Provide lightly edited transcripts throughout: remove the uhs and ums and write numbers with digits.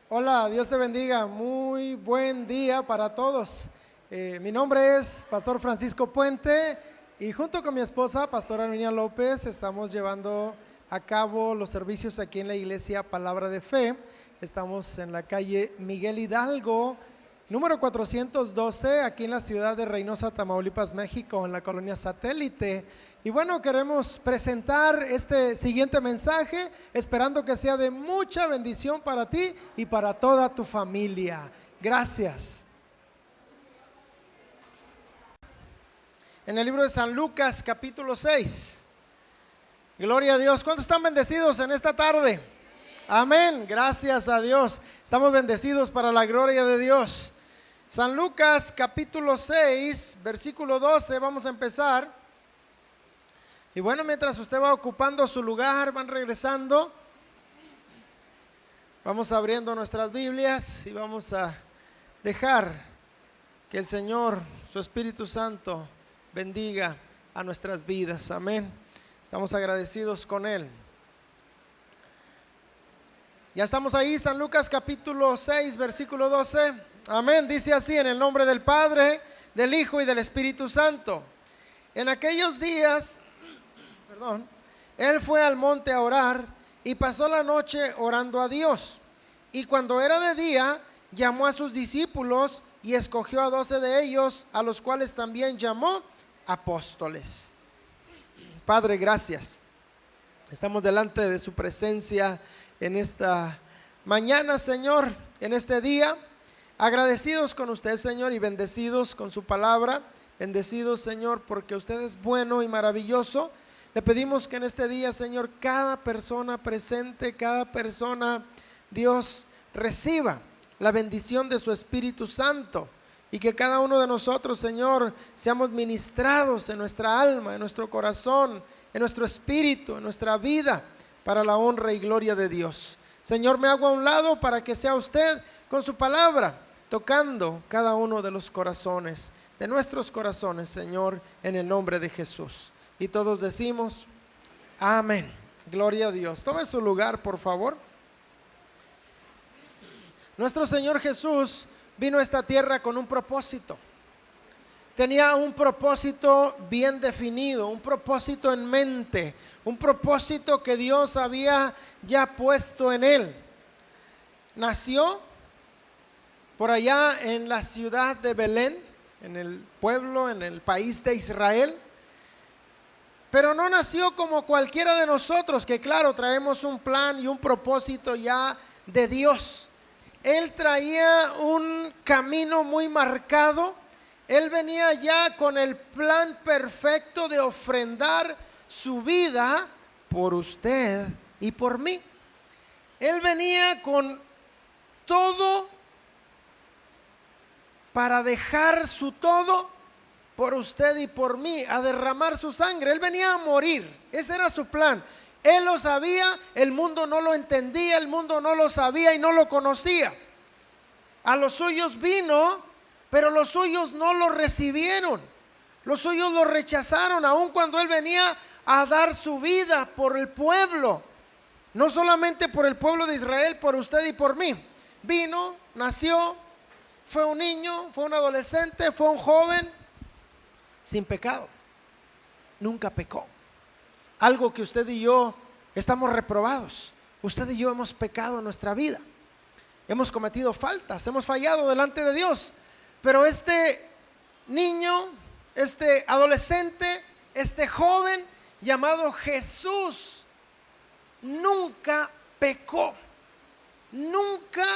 Hola, Dios te bendiga. Muy buen día para todos. Mi nombre es Pastor Francisco Puente y junto con mi esposa, Pastora Arminia López, estamos llevando a cabo los servicios aquí en la iglesia Palabra de Fe. Estamos en la calle Miguel Hidalgo, número 412, aquí en la ciudad de Reynosa, Tamaulipas, México, en la colonia Satélite. Y bueno, queremos presentar este siguiente mensaje, esperando que sea de mucha bendición para ti y para toda tu familia. Gracias. En el libro de San Lucas, capítulo 6. Gloria a Dios. ¿Cuántos están bendecidos en esta tarde? Amén. Gracias a Dios. Estamos bendecidos para la gloria de Dios. San Lucas, capítulo 6, versículo 12. Vamos a empezar. Y bueno, mientras usted va ocupando su lugar, van regresando, vamos abriendo nuestras Biblias y vamos a dejar que el Señor, su Espíritu Santo, bendiga a nuestras vidas. Amén. Estamos agradecidos con Él. Ya estamos ahí, San Lucas capítulo 6, versículo 12. Amén. Dice así: en el nombre del Padre, del Hijo y del Espíritu Santo. En aquellos días, Él fue al monte a orar y pasó la noche orando a Dios. Y cuando era de día, llamó a sus discípulos y escogió a 12 de ellos, a los cuales también llamó apóstoles. Padre, gracias. Estamos delante de su presencia en esta mañana, Señor, en este día, agradecidos con usted, Señor, y bendecidos con su palabra. Bendecidos, Señor, porque usted es bueno y maravilloso. Le pedimos que en este día, Señor, cada persona presente, cada persona, Dios, reciba la bendición de su Espíritu Santo y que cada uno de nosotros, Señor, seamos ministrados en nuestra alma, en nuestro corazón, en nuestro espíritu, en nuestra vida, para la honra y gloria de Dios. Señor, me hago a un lado para que sea usted con su palabra tocando cada uno de los corazones, de nuestros corazones, Señor, en el nombre de Jesús. Y todos decimos amén. Gloria a Dios. Tome su lugar, por favor. Nuestro Señor Jesús vino a esta tierra con un propósito. Tenía un propósito bien definido, un propósito en mente, un propósito que Dios había ya puesto en él. Nació por allá en la ciudad de Belén, en el pueblo, en el país de Israel. Pero no nació como cualquiera de nosotros, que claro, traemos un plan y un propósito ya de Dios. Él traía un camino muy marcado. Él venía ya con el plan perfecto de ofrendar su vida por usted y por mí. Él venía con todo para dejar su todo por usted y por mí, a derramar su sangre. Él venía a morir, ese era su plan. Él lo sabía, el mundo no lo entendía, el mundo no lo sabía y no lo conocía. A los suyos vino, pero los suyos no lo recibieron. Los suyos lo rechazaron, aun cuando Él venía a dar su vida por el pueblo. No solamente por el pueblo de Israel, por usted y por mí. Vino, nació, fue un niño, fue un adolescente, fue un joven, sin pecado, nunca pecó. Algo que usted y yo estamos reprobados. Usted y yo hemos pecado en nuestra vida, hemos cometido faltas, hemos fallado delante de Dios. Pero este niño, este adolescente, este joven llamado Jesús, nunca pecó, nunca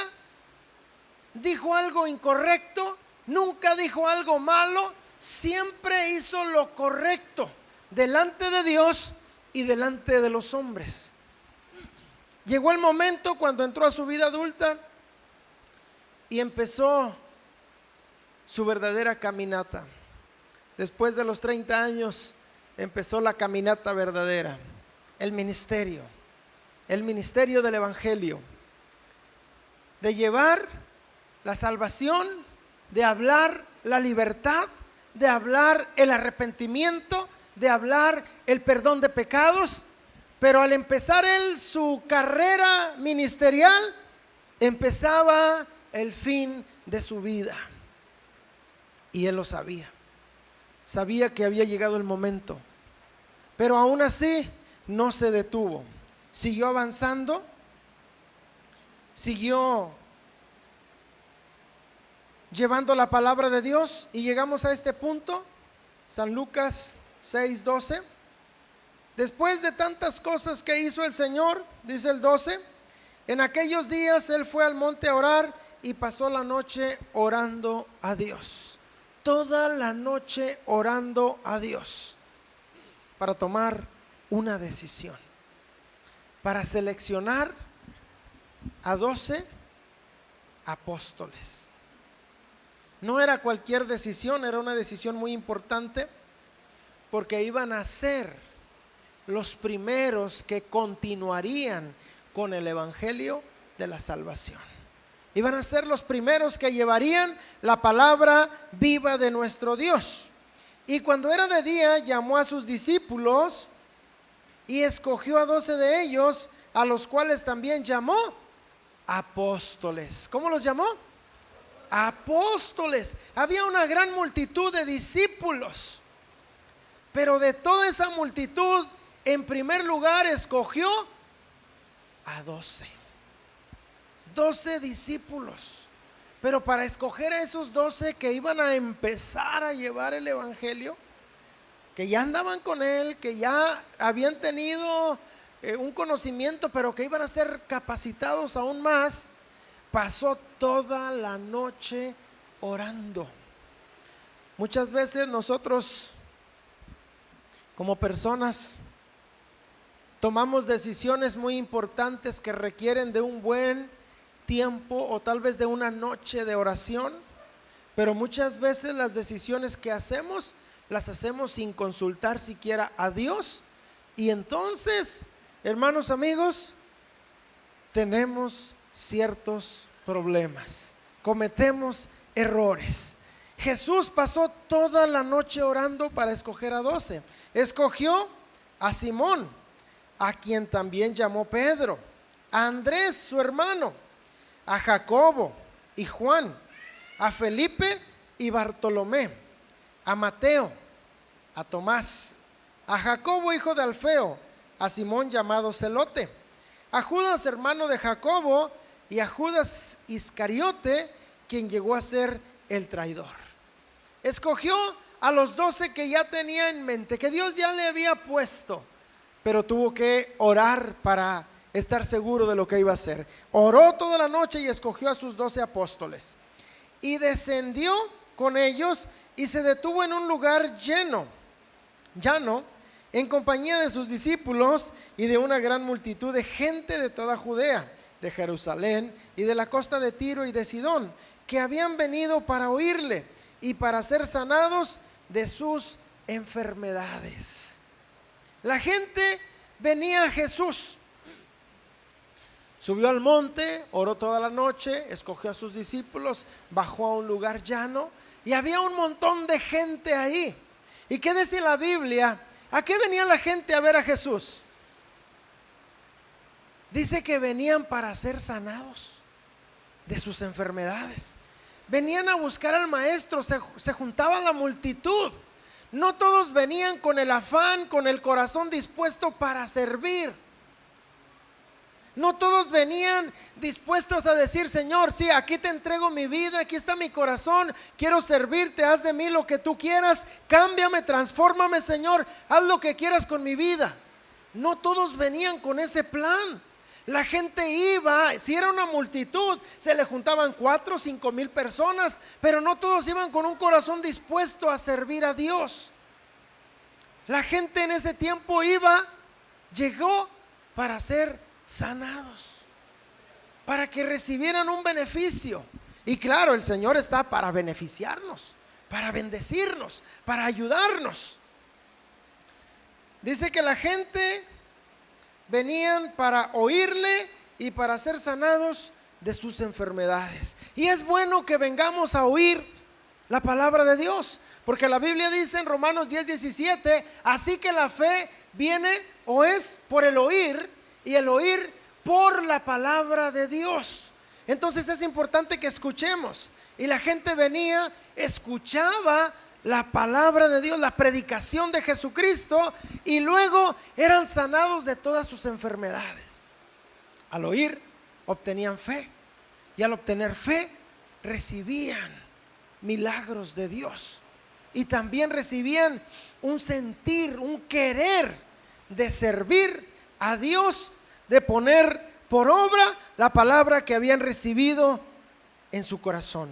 dijo algo incorrecto, nunca dijo algo malo. Siempre hizo lo correcto delante de Dios y delante de los hombres. Llegó el momento cuando entró a su vida adulta y empezó su verdadera caminata. Después de los 30 años empezó la caminata verdadera, el ministerio del Evangelio, de llevar la salvación, de hablar la libertad, de hablar el arrepentimiento, de hablar el perdón de pecados. Pero al empezar él su carrera ministerial, empezaba el fin de su vida. Y él lo sabía. Sabía que había llegado el momento. Pero aún así no se detuvo. Siguió avanzando. Siguió llevando la palabra de Dios. Y llegamos a este punto. San Lucas 6:12. Después de tantas cosas que hizo el Señor, dice el 12, en aquellos días él fue al monte a orar y pasó la noche orando a Dios. Toda la noche orando a Dios para tomar una decisión, para seleccionar a 12 apóstoles. No era cualquier decisión, era una decisión muy importante, porque iban a ser los primeros que continuarían con el evangelio de la salvación. Iban a ser los primeros que llevarían la palabra viva de nuestro Dios. Y cuando era de día, llamó a sus discípulos y escogió a 12 de ellos, a los cuales también llamó apóstoles. ¿Cómo los llamó? Apóstoles. Había una gran multitud de discípulos, pero de toda esa multitud, en primer lugar escogió a 12 discípulos. Pero para escoger a esos 12 que iban a empezar a llevar el evangelio, que ya andaban con él, que ya habían tenido un conocimiento, pero que iban a ser capacitados aún más, pasó toda la noche orando. Muchas veces nosotros, como personas, tomamos decisiones muy importantes que requieren de un buen tiempo o tal vez de una noche de oración, pero muchas veces las decisiones que hacemos las hacemos sin consultar siquiera a Dios, y entonces, hermanos, amigos, tenemos ciertos problemas, cometemos errores. Jesús pasó toda la noche orando para escoger a 12. Escogió a Simón, a quien también llamó Pedro, a Andrés su hermano, a Jacobo y Juan, a Felipe y Bartolomé, a Mateo, a Tomás, a Jacobo hijo de Alfeo, a Simón llamado Celote, a Judas hermano de Jacobo y a Judas Iscariote, quien llegó a ser el traidor. Escogió a los 12 que ya tenía en mente, que Dios ya le había puesto, pero tuvo que orar para estar seguro de lo que iba a hacer. Oró toda la noche y escogió a sus 12 apóstoles. Y descendió con ellos y se detuvo en un lugar llano, en compañía de sus discípulos y de una gran multitud de gente de toda Judea, de Jerusalén y de la costa de Tiro y de Sidón, que habían venido para oírle y para ser sanados de sus enfermedades. La gente venía a Jesús. Subió al monte, oró toda la noche, escogió a sus discípulos, bajó a un lugar llano y había un montón de gente ahí. ¿Y qué dice la Biblia? ¿A qué venía la gente a ver a Jesús? Dice que venían para ser sanados de sus enfermedades. Venían a buscar al maestro, se juntaba la multitud. No todos venían con el afán, con el corazón dispuesto para servir. No todos venían dispuestos a decir: Señor, sí, aquí te entrego mi vida, aquí está mi corazón, quiero servirte, haz de mí lo que tú quieras, cámbiame, transfórmame, Señor, haz lo que quieras con mi vida. No todos venían con ese plan. La gente iba, si era una multitud, se le juntaban 4 o 5 mil personas, pero no todos iban con un corazón dispuesto a servir a Dios. La gente en ese tiempo llegó para ser sanados, para que recibieran un beneficio. Y claro, el Señor está para beneficiarnos, para bendecirnos, para ayudarnos. Dice que la gente venían para oírle y para ser sanados de sus enfermedades. Y es bueno que vengamos a oír la palabra de Dios, porque la Biblia dice en Romanos 10:17, así que la fe viene o es por el oír, y el oír por la palabra de Dios. Entonces es importante que escuchemos. Y la gente venía, escuchaba la palabra de Dios, la predicación de Jesucristo, y luego eran sanados de todas sus enfermedades. Al oír, obtenían fe, y al obtener fe, recibían milagros de Dios, y también recibían un sentir, un querer de servir a Dios, de poner por obra la palabra que habían recibido en su corazón.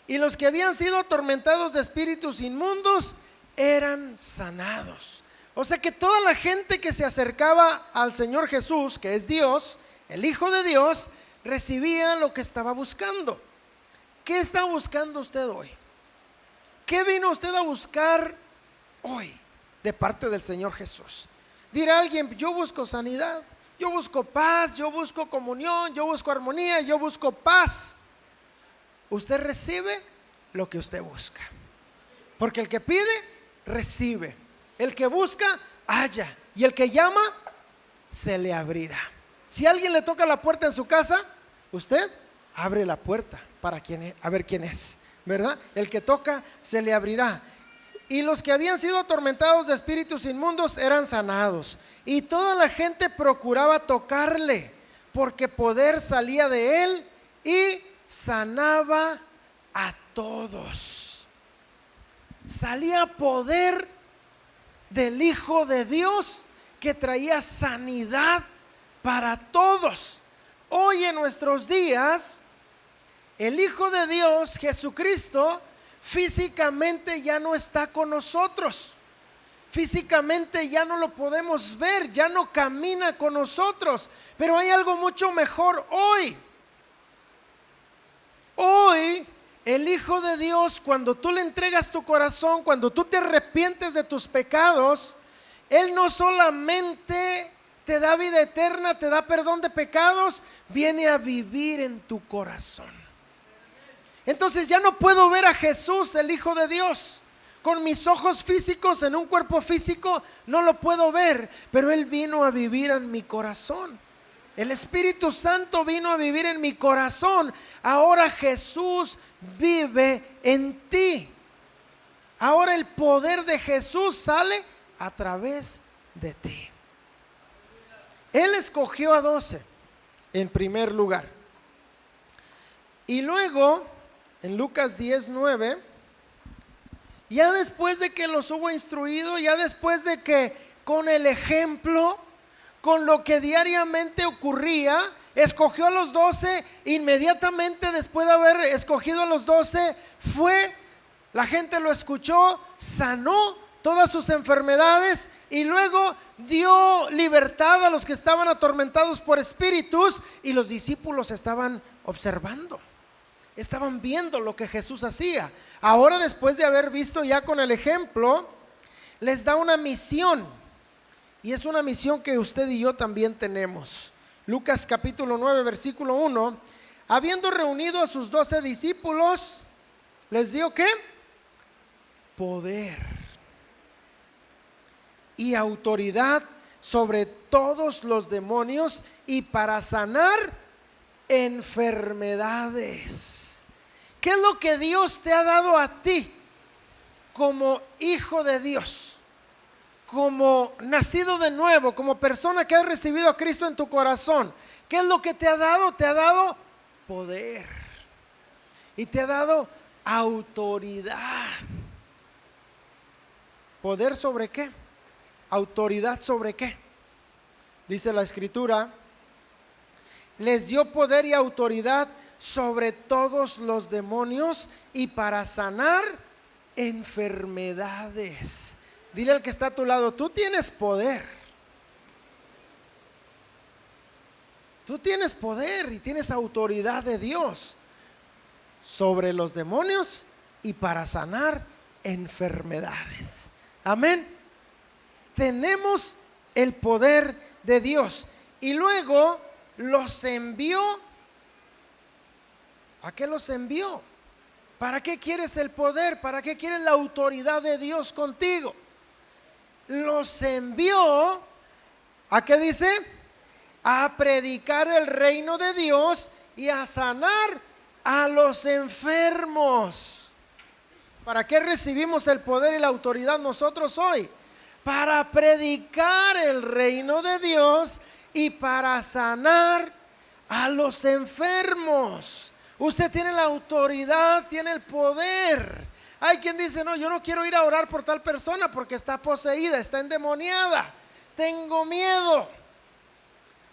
Y los que habían sido atormentados de espíritus inmundos eran sanados. O sea que toda la gente que se acercaba al Señor Jesús, que es Dios, el Hijo de Dios, recibía lo que estaba buscando. ¿Qué está buscando usted hoy? ¿Qué vino usted a buscar hoy de parte del Señor Jesús? Dirá alguien: yo busco sanidad, yo busco paz, yo busco comunión, yo busco armonía, yo busco paz. Usted recibe lo que usted busca, porque el que pide, recibe. El que busca, halla, y el que llama, se le abrirá. Si alguien le toca la puerta en su casa, usted abre la puerta para a ver quién es, ¿verdad? El que toca, se le abrirá. Y los que habían sido atormentados de espíritus inmundos eran sanados, y toda la gente procuraba tocarle, porque poder salía de él y sanaba a todos. Salía poder del Hijo de Dios, que traía sanidad para todos. Hoy en nuestros días, el Hijo de Dios, Jesucristo, físicamente ya no está con nosotros. Físicamente ya no lo podemos ver, ya no camina con nosotros. Pero hay algo mucho mejor hoy. Hoy el Hijo de Dios, cuando tú le entregas tu corazón, cuando tú te arrepientes de tus pecados, Él no solamente te da vida eterna, te da perdón de pecados, viene a vivir en tu corazón. Entonces ya no puedo ver a Jesús, el Hijo de Dios, con mis ojos físicos, en un cuerpo físico, no lo puedo ver, pero Él vino a vivir en mi corazón. El Espíritu Santo vino a vivir en mi corazón. Ahora Jesús vive en ti. Ahora el poder de Jesús sale a través de ti. Él escogió a 12 en primer lugar. Y luego, en Lucas 10:9, ya después de que los hubo instruido, ya después de que con el ejemplo, con lo que diariamente ocurría, escogió a los 12. Inmediatamente después de haber escogido a los 12, la gente lo escuchó, sanó todas sus enfermedades, y luego dio libertad a los que estaban atormentados por espíritus, y los discípulos estaban observando, estaban viendo lo que Jesús hacía. Ahora, después de haber visto ya con el ejemplo, les da una misión. Y es una misión que usted y yo también tenemos. Lucas capítulo 9, versículo 1. Habiendo reunido a sus 12 discípulos, les dio ¿qué? Poder y autoridad sobre todos los demonios, y para sanar enfermedades. ¿Qué es lo que Dios te ha dado a ti como hijo de Dios? Como nacido de nuevo, como persona que has recibido a Cristo en tu corazón. ¿Qué es lo que te ha dado? Te ha dado poder, y te ha dado autoridad. ¿Poder sobre qué? ¿Autoridad sobre qué? Dice la Escritura: les dio poder y autoridad sobre todos los demonios, y para sanar enfermedades. Dile al que está a tu lado: tú tienes poder. Tú tienes poder y tienes autoridad de Dios sobre los demonios y para sanar enfermedades. Amén. Tenemos el poder de Dios. Y luego los envió. ¿A qué los envió? ¿Para qué quieres el poder? ¿Para qué quieres la autoridad de Dios contigo? Los envió, ¿a qué dice? A predicar el reino de Dios y a sanar a los enfermos. ¿Para qué recibimos el poder y la autoridad nosotros hoy? Para predicar el reino de Dios y para sanar a los enfermos. Usted tiene la autoridad, tiene el poder. Hay quien dice, no, yo no quiero ir a orar por tal persona porque está poseída, está endemoniada, tengo miedo.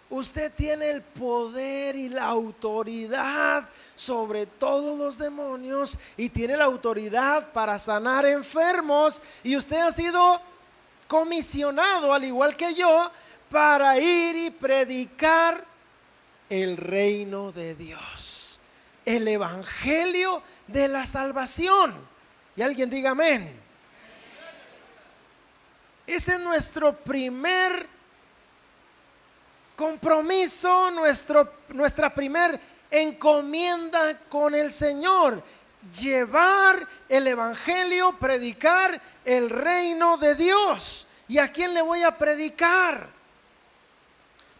Usted tiene el poder y la autoridad sobre todos los demonios y tiene la autoridad para sanar enfermos, y usted ha sido comisionado, al igual que yo, para ir y predicar el reino de Dios, el evangelio de la salvación. Y alguien diga amén. Ese es nuestro primer compromiso, nuestra primer encomienda con el Señor: llevar el evangelio, predicar el reino de Dios. ¿Y a quién le voy a predicar?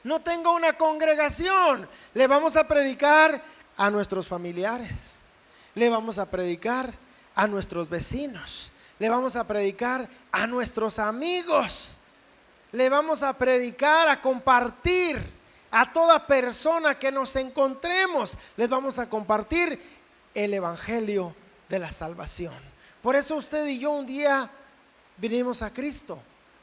No tengo una congregación. Le vamos a predicar a nuestros familiares, le vamos a predicar a nuestros vecinos, le vamos a predicar a nuestros amigos, le vamos a predicar, a compartir a toda persona que nos encontremos. Les vamos a compartir el evangelio de la salvación. Por eso usted y yo un día vinimos a Cristo,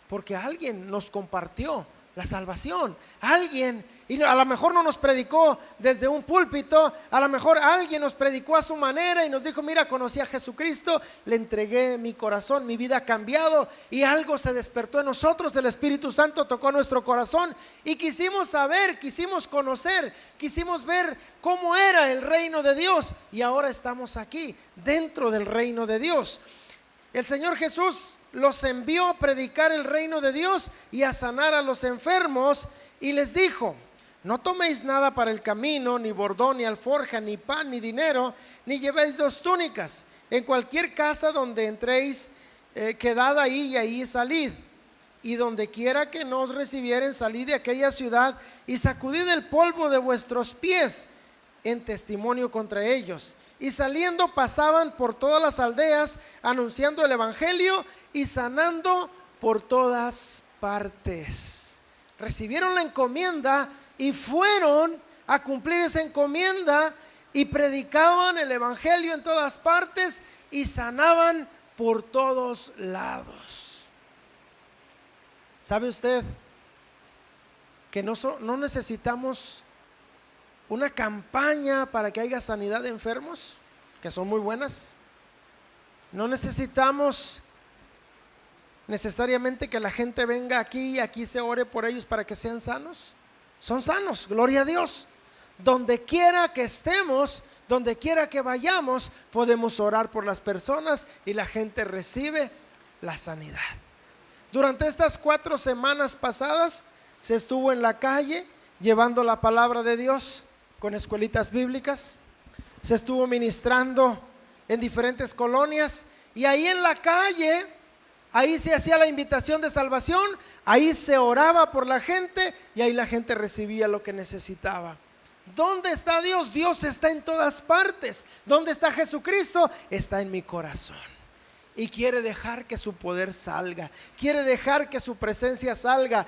porque alguien nos compartió la salvación. Alguien, y a lo mejor no nos predicó desde un púlpito, a lo mejor alguien nos predicó a su manera y nos dijo, mira, conocí a Jesucristo, le entregué mi corazón, mi vida ha cambiado, y algo se despertó en nosotros, el Espíritu Santo tocó nuestro corazón y quisimos saber, quisimos conocer, quisimos ver cómo era el reino de Dios, y ahora estamos aquí dentro del reino de Dios. El Señor Jesús los envió a predicar el reino de Dios y a sanar a los enfermos, y les dijo, no toméis nada para el camino, ni bordón, ni alforja, ni pan, ni dinero, ni llevéis 2 túnicas. En cualquier casa donde entréis, quedad ahí y ahí salid. Y donde quiera que nos recibieren, salid de aquella ciudad y sacudid el polvo de vuestros pies en testimonio contra ellos. Y saliendo pasaban por todas las aldeas, anunciando el evangelio y sanando por todas partes. Recibieron la encomienda y fueron a cumplir esa encomienda y predicaban el evangelio en todas partes y sanaban por todos lados. ¿Sabe usted que no necesitamos una campaña para que haya sanidad de enfermos, que son muy buenas? No necesitamos necesariamente que la gente venga aquí y aquí se ore por ellos para que sean sanos. Son sanos, gloria a Dios. Donde quiera que estemos, donde quiera que vayamos, podemos orar por las personas y la gente recibe la sanidad. Durante estas 4 semanas pasadas se estuvo en la calle llevando la palabra de Dios con escuelitas bíblicas, se estuvo ministrando en diferentes colonias, y ahí en la calle, ahí se hacía la invitación de salvación, ahí se oraba por la gente y ahí la gente recibía lo que necesitaba. ¿Dónde está Dios? Dios está en todas partes. ¿Dónde está Jesucristo? Está en mi corazón. Y quiere dejar que su poder salga, quiere dejar que su presencia salga.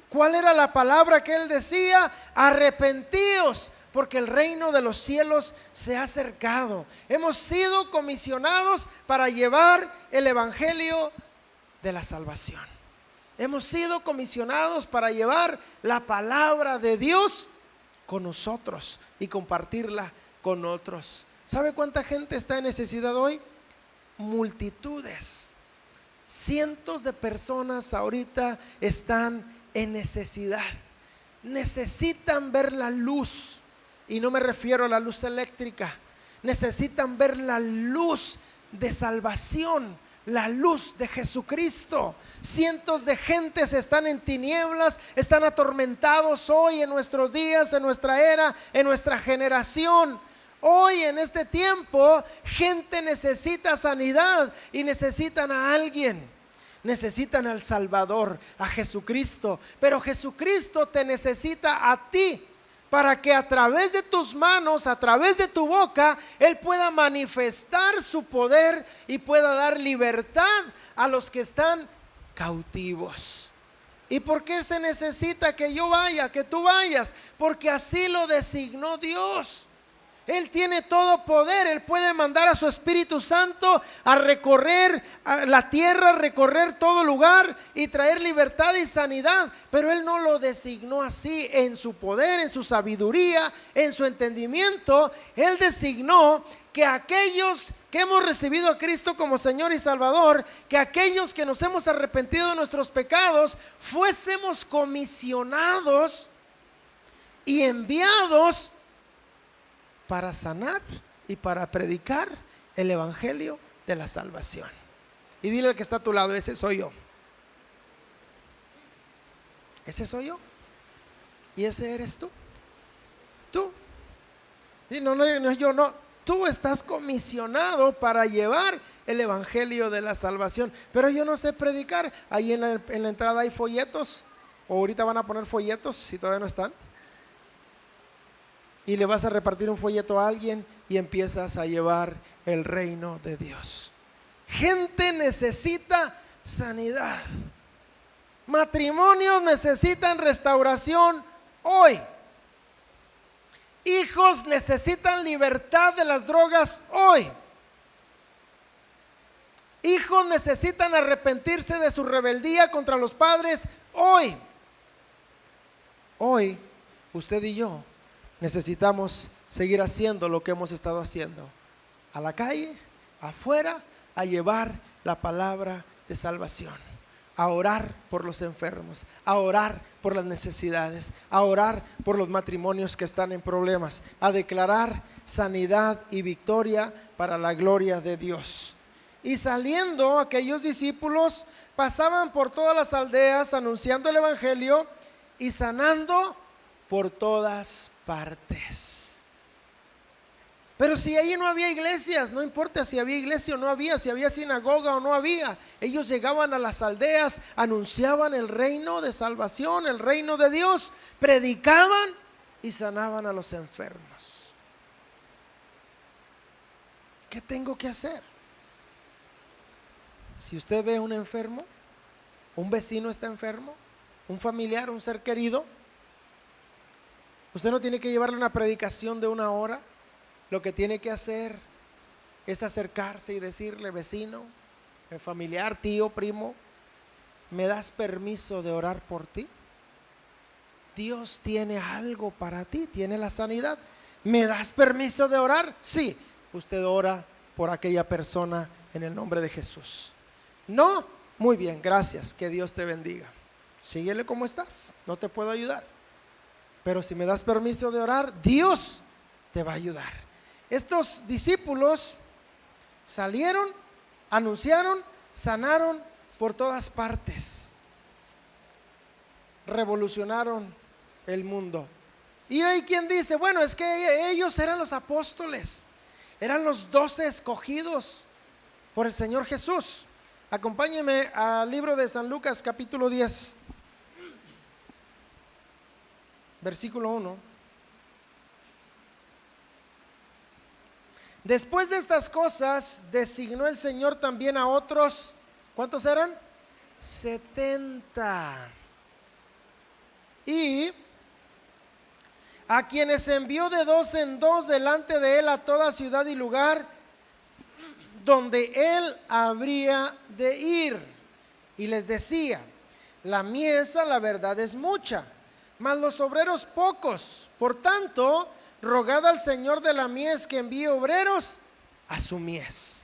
¿Cuál era la palabra que él decía? Arrepentíos, porque el reino de los cielos se ha acercado. Hemos sido comisionados para llevar el evangelio de la salvación. Hemos sido comisionados para llevar la palabra de Dios con nosotros y compartirla con otros. ¿Sabe cuánta gente está en necesidad hoy? Multitudes. Cientos de personas ahorita están en necesidad. Necesitan ver la luz. Y no me refiero a la luz eléctrica. Necesitan ver la luz de salvación, la luz de Jesucristo. Cientos de gentes están en tinieblas, están atormentados hoy en nuestros días, en nuestra era, en nuestra generación. Hoy en este tiempo, gente necesita sanidad y necesitan a alguien. Necesitan al Salvador, a Jesucristo. Pero Jesucristo te necesita a ti. para que a través de tus manos, a través de tu boca, Él pueda manifestar su poder y pueda dar libertad a los que están cautivos. ¿Y por qué se necesita que yo vaya, que tú vayas? Porque así lo designó Dios. Él tiene todo poder. Él puede mandar a su Espíritu Santo a recorrer la tierra, recorrer todo lugar y traer libertad y sanidad. Pero Él no lo designó así en su poder, en su sabiduría, en su entendimiento. Él designó que aquellos que hemos recibido a Cristo como Señor y Salvador, que aquellos que nos hemos arrepentido de nuestros pecados, fuésemos comisionados y enviados para sanar y para predicar el evangelio de la salvación. Y dile al que está a tu lado: ese soy yo. Ese soy yo. Y ese eres tú. Tú. Y no, yo no. Tú estás comisionado para llevar el evangelio de la salvación. Pero yo no sé predicar. Ahí en la entrada hay folletos. O ahorita van a poner folletos si todavía no están. Y le vas a repartir un folleto a alguien y empiezas a llevar el reino de Dios. Gente necesita sanidad. Matrimonios necesitan restauración hoy. Hijos necesitan libertad de las drogas hoy. Hijos necesitan arrepentirse de su rebeldía contra los padres hoy. Hoy, usted y yo necesitamos seguir haciendo lo que hemos estado haciendo. A la calle, afuera, a llevar la palabra de salvación. A orar por los enfermos, a orar por las necesidades, a orar por los matrimonios que están en problemas, a declarar sanidad y victoria para la gloria de Dios. Y saliendo, aquellos discípulos pasaban por todas las aldeas anunciando el evangelio y sanando por todas partes. Pero si ahí no había iglesias, no importa si había iglesia o no había, si había sinagoga o no había, ellos llegaban a las aldeas, anunciaban el reino de salvación, el reino de Dios, predicaban y sanaban a los enfermos. ¿Qué tengo que hacer? Si usted ve a un enfermo, un vecino está enfermo, un familiar, un ser querido, usted no tiene que llevarle una predicación de 1 hora. Lo que tiene que hacer es acercarse y decirle: vecino, familiar, tío, primo, ¿me das permiso de orar por ti? Dios tiene algo para ti, tiene la sanidad. ¿Me das permiso de orar? Sí. Usted ora por aquella persona en el nombre de Jesús. No, muy bien, gracias, que Dios te bendiga. Síguele como estás, no te puedo ayudar. Pero si me das permiso de orar, Dios te va a ayudar. Estos discípulos salieron, anunciaron, sanaron por todas partes, revolucionaron el mundo. Y hay quien dice: bueno, es que ellos eran los apóstoles, eran los 12 escogidos por el Señor Jesús. Acompáñenme al libro de San Lucas, capítulo 10, versículo 1. Después de estas cosas, designó el Señor también a otros. ¿Cuántos eran? 70. Y a quienes envió de 2 en 2 delante de él a toda ciudad y lugar donde él habría de ir. Y les decía: la mies, la verdad, es mucha, mas los obreros pocos. Por tanto, rogad al Señor de la mies que envíe obreros a su mies.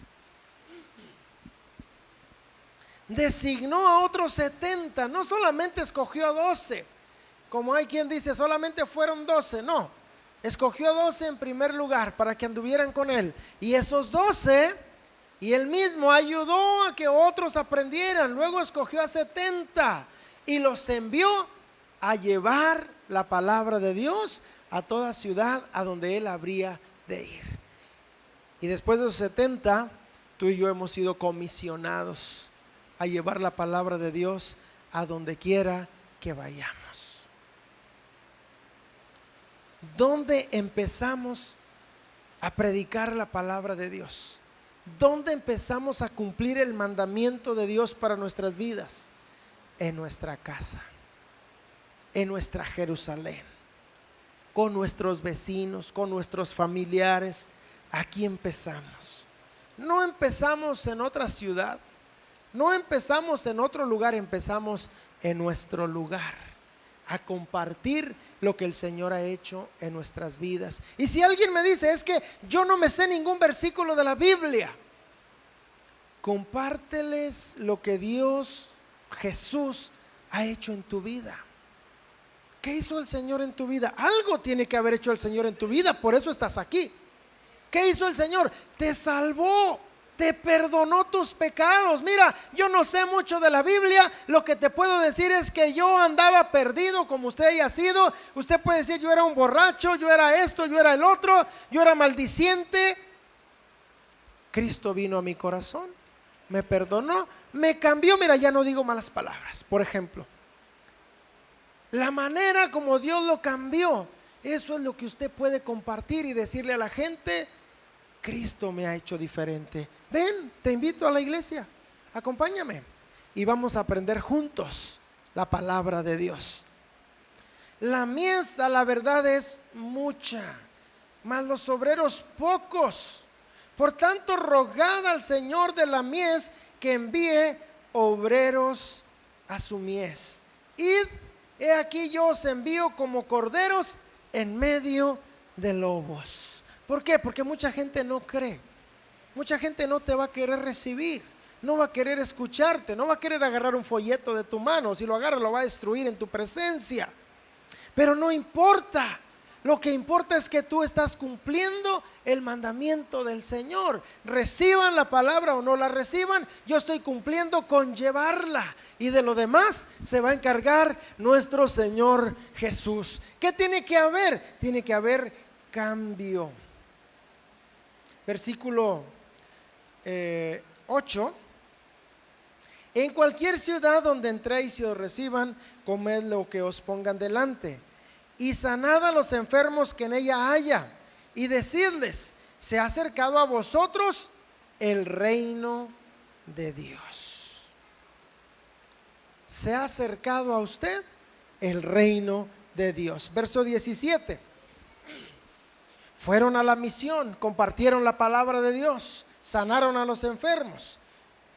Designó a otros 70, no solamente escogió a 12, como hay quien dice solamente fueron 12, no, escogió a 12 en primer lugar para que anduvieran con él, y esos 12, y él mismo ayudó a que otros aprendieran. Luego escogió a 70 y los envió a llevar la palabra de Dios a toda ciudad a donde él habría de ir. Y después de los 70, tú y yo hemos sido comisionados a llevar la palabra de Dios a donde quiera que vayamos. ¿Dónde empezamos a predicar la palabra de Dios? ¿Dónde empezamos a cumplir el mandamiento de Dios para nuestras vidas? En nuestra casa, en nuestra Jerusalén, con nuestros vecinos, con nuestros familiares. Aquí empezamos. No empezamos en otra ciudad, no empezamos en otro lugar, empezamos en nuestro lugar, a compartir lo que el Señor ha hecho en nuestras vidas. Y si alguien me dice, es que yo no me sé ningún versículo de la Biblia, compárteles lo que Dios, Jesús, ha hecho en tu vida. ¿Qué hizo el Señor en tu vida? Algo tiene que haber hecho el Señor en tu vida, por eso estás aquí. ¿Qué hizo el Señor? Te salvó, te perdonó tus pecados. Mira, yo no sé mucho de la Biblia, lo que te puedo decir es que yo andaba perdido como usted haya sido. Usted puede decir, yo era un borracho, yo era esto, yo era el otro, yo era maldiciente. Cristo vino a mi corazón, me perdonó, me cambió. Mira, ya no digo malas palabras, por ejemplo. La manera como Dios lo cambió, eso es lo que usted puede compartir y decirle a la gente, Cristo me ha hecho diferente. Ven, te invito a la iglesia, acompáñame y vamos a aprender juntos la palabra de Dios. La mies a la verdad es mucha, mas los obreros pocos. Por tanto, rogad al Señor de la mies que envíe obreros a su mies. Id, he aquí yo os envío como corderos en medio de lobos. ¿Por qué? Porque mucha gente no cree. Mucha gente no te va a querer recibir, no va a querer escucharte, no va a querer agarrar un folleto de tu mano. Si lo agarra, lo va a destruir en tu presencia. Pero no importa. Lo que importa es que tú estás cumpliendo el mandamiento del Señor. Reciban la palabra o no la reciban, yo estoy cumpliendo con llevarla. Y de lo demás se va a encargar nuestro Señor Jesús. ¿Qué tiene que haber? Tiene que haber cambio. Versículo 8. En cualquier ciudad donde entréis y os reciban, comed lo que os pongan delante, y sanad a los enfermos que en ella haya, y decidles, se ha acercado a vosotros el reino de Dios. Se ha acercado a usted el reino de Dios. Verso 17. Fueron a la misión, compartieron la palabra de Dios, sanaron a los enfermos.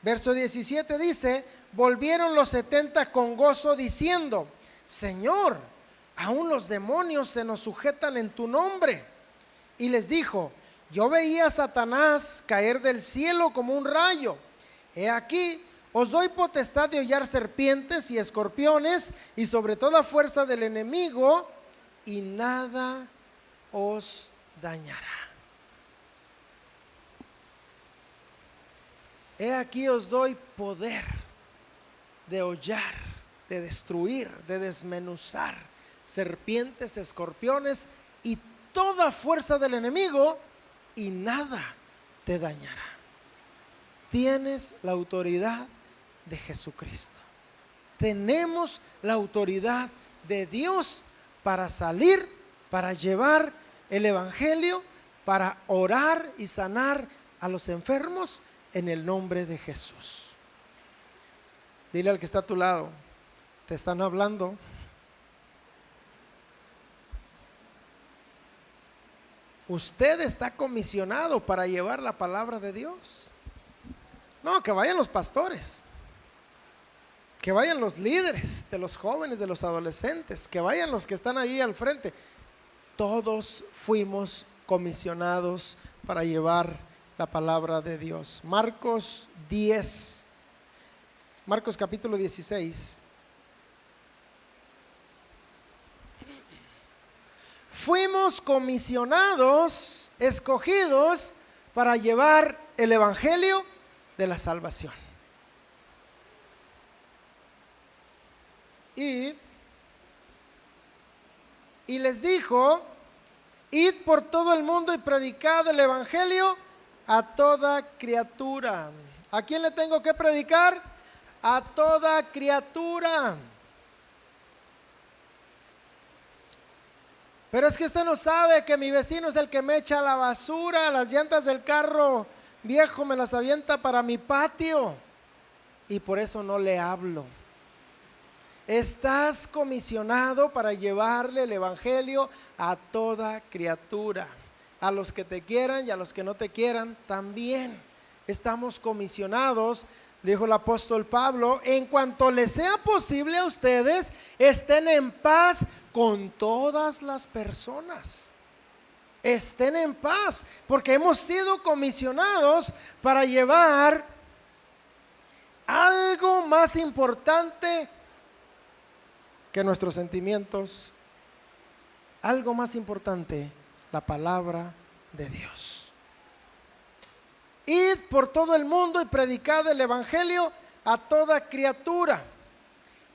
Verso 17 dice, volvieron los 70 con gozo diciendo, Señor, aún los demonios se nos sujetan en tu nombre. Y les dijo, yo veía a Satanás caer del cielo como un rayo. He aquí, os doy potestad de hollar serpientes y escorpiones y sobre toda fuerza del enemigo, y nada os dañará. He aquí os doy poder de hollar, de destruir, de desmenuzar serpientes, escorpiones y toda fuerza del enemigo, y nada te dañará. Tienes la autoridad de Jesucristo. Tenemos la autoridad de Dios para salir, para llevar el evangelio, para orar y sanar a los enfermos en el nombre de Jesús. Dile al que está a tu lado, te están hablando. Usted está comisionado para llevar la palabra de Dios. No, que vayan los pastores, que vayan los líderes de los jóvenes, de los adolescentes, que vayan los que están ahí al frente. Todos fuimos comisionados para llevar la palabra de Dios. Marcos 10, Marcos capítulo 16. Fuimos comisionados, escogidos para llevar el evangelio de la salvación. Y les dijo, id por todo el mundo y predicad el evangelio a toda criatura. ¿A quién le tengo que predicar? A toda criatura. Pero es que usted no sabe que mi vecino es el que me echa la basura, las llantas del carro viejo me las avienta para mi patio y por eso no le hablo. Estás comisionado para llevarle el evangelio a toda criatura, a los que te quieran y a los que no te quieran también. Estamos comisionados, dijo el apóstol Pablo, en cuanto les sea posible a ustedes, estén en paz con todas las personas. Estén en paz, porque hemos sido comisionados para llevar algo más importante que nuestros sentimientos, algo más importante, la palabra de Dios. Id por todo el mundo y predicad el evangelio a toda criatura.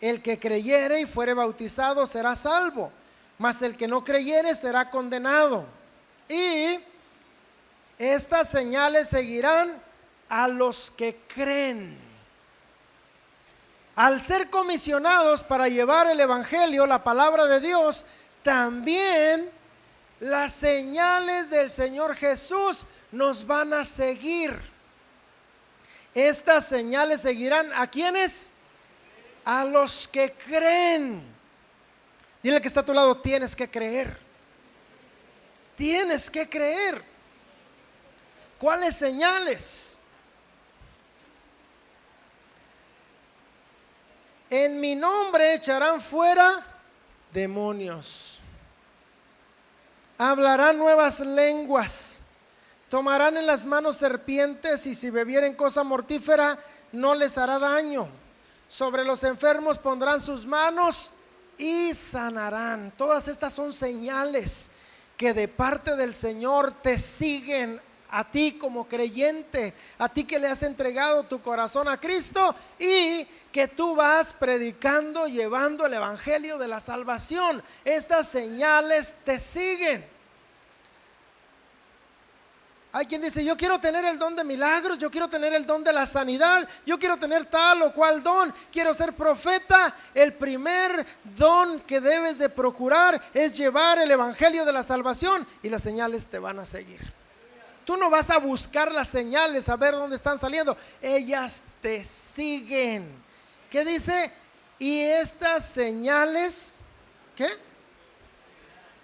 El que creyere y fuere bautizado será salvo, mas el que no creyere será condenado. Y estas señales seguirán a los que creen. Al ser comisionados para llevar el evangelio, la palabra de Dios, también las señales del Señor Jesús nos van a seguir. Estas señales seguirán ¿a quiénes? A los que creen. Dile que está a tu lado, tienes que creer. Tienes que creer. ¿Cuáles señales? En mi nombre echarán fuera demonios. Hablarán nuevas lenguas. Tomarán en las manos serpientes y si bebieren cosa mortífera no les hará daño. Sobre los enfermos pondrán sus manos y sanarán. Todas estas son señales que de parte del Señor te siguen a ti como creyente, a ti que le has entregado tu corazón a Cristo y que tú vas predicando, llevando el evangelio de la salvación. Estas señales te siguen. Hay quien dice, yo quiero tener el don de milagros, yo quiero tener el don de la sanidad, yo quiero tener tal o cual don, quiero ser profeta. El primer don que debes de procurar es llevar el evangelio de la salvación y las señales te van a seguir. Tú no vas a buscar las señales a ver dónde están saliendo, ellas te siguen. ¿Qué dice? Y estas señales, ¿qué?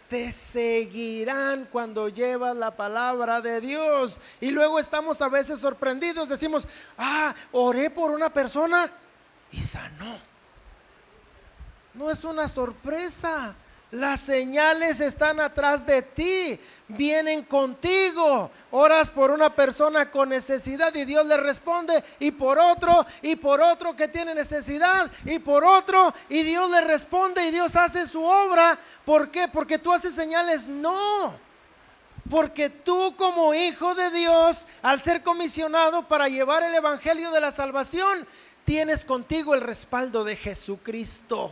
Te seguirán cuando llevas la palabra de Dios. Y luego estamos a veces sorprendidos, decimos, oré por una persona y sanó. No es una sorpresa. Las señales están atrás de ti, vienen contigo. Oras por una persona con necesidad y Dios le responde, y por otro que tiene necesidad, y por otro, y Dios le responde y Dios hace su obra. ¿Por qué? Porque tú haces señales. No, porque tú como hijo de Dios, al ser comisionado para llevar el evangelio de la salvación, tienes contigo el respaldo de Jesucristo.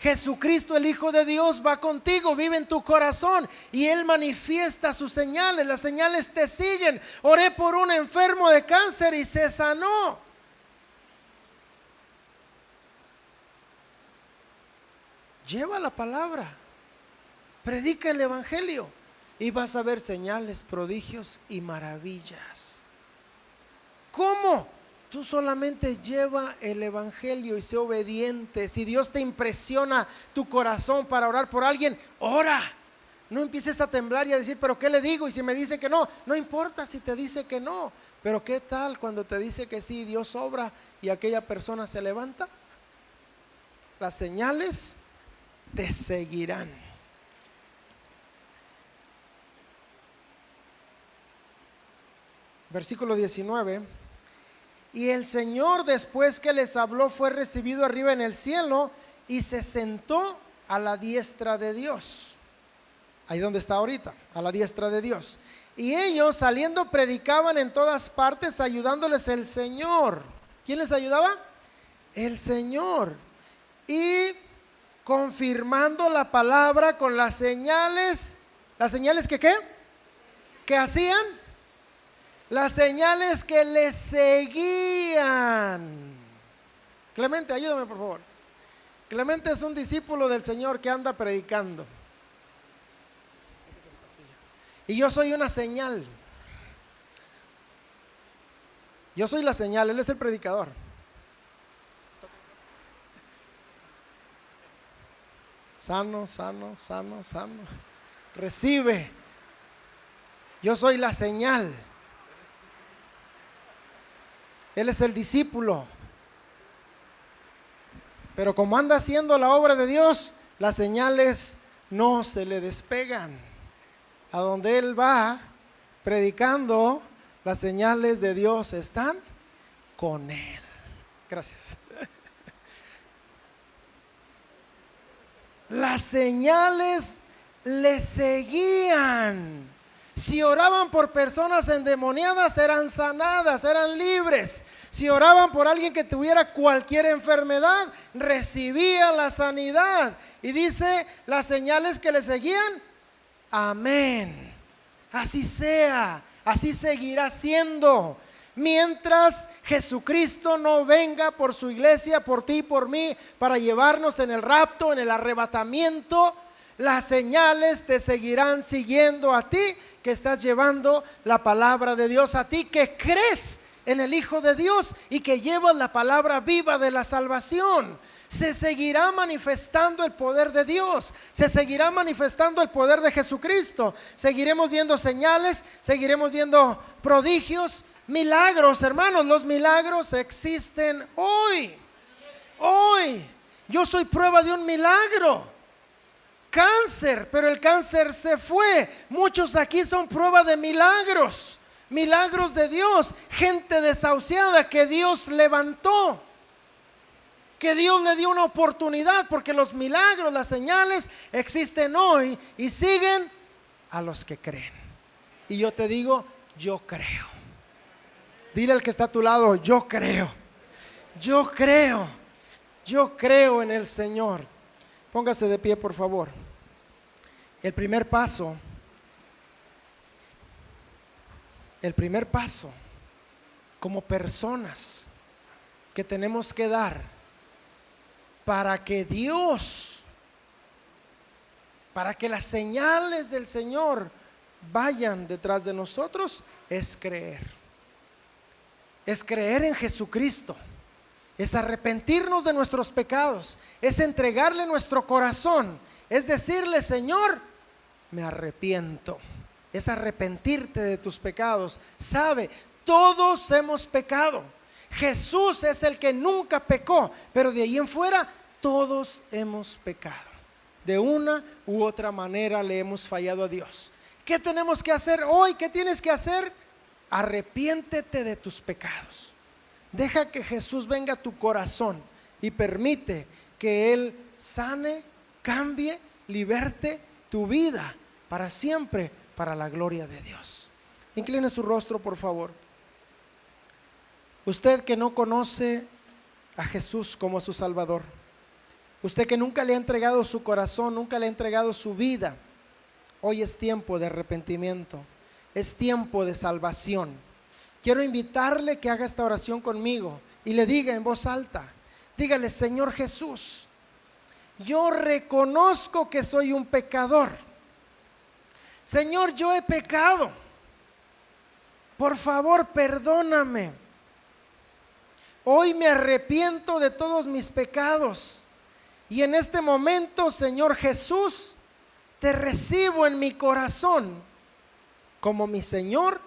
Jesucristo, el Hijo de Dios, va contigo, vive en tu corazón y Él manifiesta sus señales. Las señales te siguen. Oré por un enfermo de cáncer y se sanó. Lleva la palabra, predica el evangelio y vas a ver señales, prodigios y maravillas. ¿Cómo? Tú solamente lleva el evangelio y sé obediente. Si Dios te impresiona tu corazón para orar por alguien, ora. No empieces a temblar y a decir, pero ¿qué le digo? Y si me dice que no, no importa si te dice que no. Pero ¿qué tal cuando te dice que sí, Dios obra y aquella persona se levanta? Las señales te seguirán. Versículo 19. Y el Señor, después que les habló, fue recibido arriba en el cielo y se sentó a la diestra de Dios. Ahí donde está ahorita, a la diestra de Dios. Y ellos saliendo predicaban en todas partes, ayudándoles el Señor. ¿Quién les ayudaba? El Señor. Y confirmando la palabra con las señales. ¿Las señales que qué? ¿Qué hacían? Las señales que le seguían. Clemente, ayúdame por favor. Clemente es un discípulo del Señor que anda predicando. Y yo soy una señal. Yo soy la señal, Él es el predicador. Sano, sano, sano, sano. Recibe. Yo soy la señal. Él es el discípulo. Pero como anda haciendo la obra de Dios, las señales no se le despegan. A donde Él va predicando, las señales de Dios están con Él. Gracias. Las señales le seguían. Si oraban por personas endemoniadas, eran sanadas, eran libres. Si oraban por alguien que tuviera cualquier enfermedad, recibía la sanidad. Y dice, las señales que le seguían, amén. Así sea, así seguirá siendo. Mientras Jesucristo no venga por su iglesia, por ti y por mí, para llevarnos en el rapto, en el arrebatamiento, las señales te seguirán siguiendo a ti que estás llevando la palabra de Dios, a ti que crees en el Hijo de Dios y que llevas la palabra viva de la salvación. Se seguirá manifestando el poder de Dios, se seguirá manifestando el poder de Jesucristo. Seguiremos viendo señales, seguiremos viendo prodigios, milagros, hermanos. Los milagros existen hoy. Hoy yo soy prueba de un milagro. Cáncer, pero el cáncer se fue. Muchos aquí son prueba de milagros, milagros de Dios. Gente desahuciada que Dios levantó, que Dios le dio una oportunidad, porque los milagros, las señales existen hoy y siguen a los que creen. Y yo te digo, yo creo. Dile al que está a tu lado, yo creo. Yo creo. Yo creo en el Señor. Póngase de pie, por favor. El primer paso como personas que tenemos que dar para que Dios, para que las señales del Señor vayan detrás de nosotros, es creer. Es creer en Jesucristo. Es arrepentirnos de nuestros pecados, es entregarle nuestro corazón, es decirle, Señor, me arrepiento. Es arrepentirte de tus pecados. Sabe, todos hemos pecado. Jesús es el que nunca pecó, pero de ahí en fuera todos hemos pecado. De una u otra manera le hemos fallado a Dios. ¿Qué tenemos que hacer hoy? ¿Qué tienes que hacer? Arrepiéntete de tus pecados. Deja que Jesús venga a tu corazón y permite que Él sane, cambie, liberte tu vida para siempre, para la gloria de Dios. Incline su rostro, por favor. Usted que no conoce a Jesús como su Salvador, usted que nunca le ha entregado su corazón, nunca le ha entregado su vida, hoy es tiempo de arrepentimiento, es tiempo de salvación. Quiero invitarle que haga esta oración conmigo y le diga en voz alta, dígale, Señor Jesús, yo reconozco que soy un pecador. Señor, yo he pecado. Por favor, perdóname. Hoy me arrepiento de todos mis pecados. Y en este momento, Señor Jesús, te recibo en mi corazón como mi Señor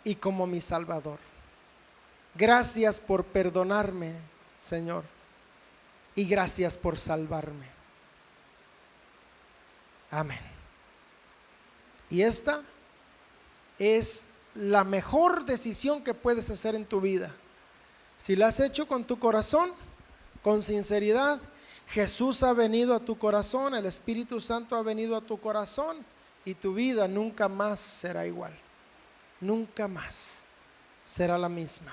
y como mi Salvador. Gracias por perdonarme, Señor, y gracias por salvarme. Amén. Y esta es la mejor decisión que puedes hacer en tu vida. Si la has hecho con tu corazón, con sinceridad, Jesús ha venido a tu corazón, el Espíritu Santo ha venido a tu corazón y tu vida nunca más será igual. Nunca más será la misma.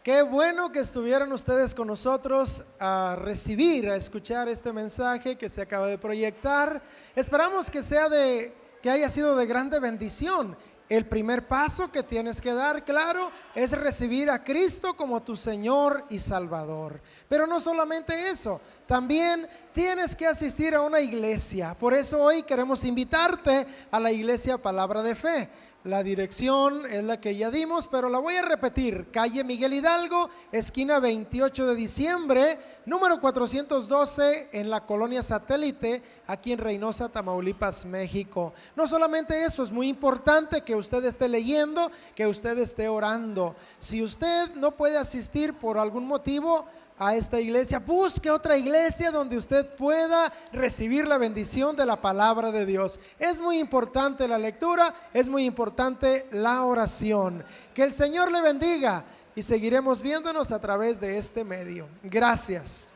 Qué bueno que estuvieran ustedes con nosotros a recibir, a escuchar este mensaje que se acaba de proyectar. Esperamos que haya sido de grande bendición, el primer paso que tienes que dar, claro, es recibir a Cristo como tu Señor y Salvador. Pero no solamente eso, también tienes que asistir a una iglesia. Por eso hoy queremos invitarte a la iglesia Palabra de Fe. La dirección es la que ya dimos, pero la voy a repetir. Calle Miguel Hidalgo, esquina 28 de diciembre, número 412, en la colonia Satélite, aquí en Reynosa, Tamaulipas, México. No solamente eso, es muy importante que usted esté leyendo, que usted esté orando. Si usted no puede asistir por algún motivo a esta iglesia, busque otra iglesia donde usted pueda recibir la bendición de la palabra de Dios. Es muy importante la lectura, es muy importante la oración. Que el Señor le bendiga y seguiremos viéndonos a través de este medio. Gracias.